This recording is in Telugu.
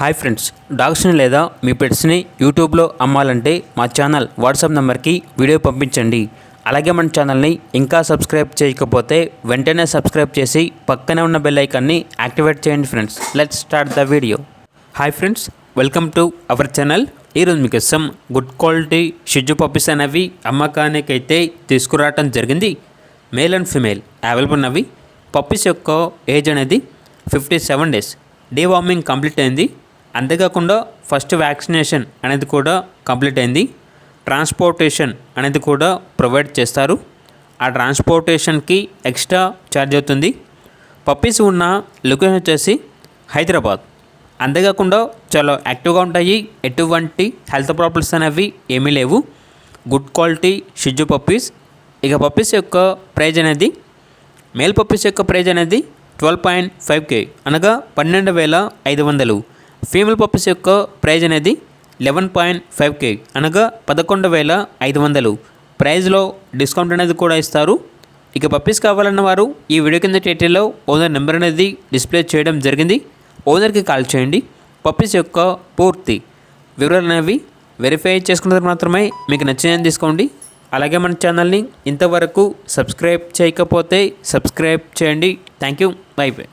హాయ్ ఫ్రెండ్స్, డాగ్స్ని లేదా మీ పెట్స్ని యూట్యూబ్లో అమ్మాలంటే మా ఛానల్ వాట్సాప్ నెంబర్కి వీడియో పంపించండి. అలాగే మన ఛానల్ని ఇంకా సబ్స్క్రైబ్ చేయకపోతే వెంటనే సబ్స్క్రైబ్ చేసి పక్కనే ఉన్న బెల్ ఐకాన్ని యాక్టివేట్ చేయండి friends. Let's start the video. Hi friends, welcome to our channel. ఈరోజు మీకోసం గుడ్ క్వాలిటీ షిజు పప్పీస్ అనేవి అమ్మకానికైతే తీసుకురావటం జరిగింది. మేల్ అండ్ ఫిమేల్ అవైలబుల్ ఉన్నవి. పప్పీస్ యొక్క ఏజ్ అనేది 57 days. డీవార్మింగ్ కంప్లీట్ అయింది. అంతేకాకుండా ఫస్ట్ వ్యాక్సినేషన్ అనేది కూడా కంప్లీట్ అయింది. ట్రాన్స్పోర్టేషన్ అనేది కూడా ప్రొవైడ్ చేస్తారు. ఆ ట్రాన్స్పోర్టేషన్కి ఎక్స్ట్రా ఛార్జ్ అవుతుంది. పప్పీస్ ఉన్న లొకేషన్ వచ్చేసి హైదరాబాద్. అంతేకాకుండా చాలా యాక్టివ్గా ఉంటాయి. ఎటువంటి హెల్త్ ప్రాబ్లమ్స్ అనేవి ఏమీ లేవు. గుడ్ క్వాలిటీ షిజు పప్పీస్. ఇక పప్పీస్ యొక్క ప్రైజ్ అనేది, మేల్ పప్పీస్ యొక్క ప్రైజ్ అనేది 12.5K అనగా 12,500. ఫీమేల్ పప్పీస్ యొక్క ప్రైజ్ అనేది 11.5K అనగా 11,500. ప్రైజ్లో డిస్కౌంట్ అనేది కూడా ఇస్తారు. ఇక పప్పీస్ కావాలన్న వారు ఈ వీడియో కింద టైటిల్లో ఓనర్ నెంబర్ అనేది డిస్ప్లే చేయడం జరిగింది. ఓనర్కి కాల్ చేయండి. పప్పీస్ యొక్క పూర్తి వివరాలు అనేవి వెరిఫై చేసుకున్నది మాత్రమే మీకు నచ్చినది తీసుకోండి. అలాగే మన ఛానల్ని ఇంతవరకు సబ్స్క్రైబ్ చేయకపోతే సబ్స్క్రైబ్ చేయండి. Thank you. By by.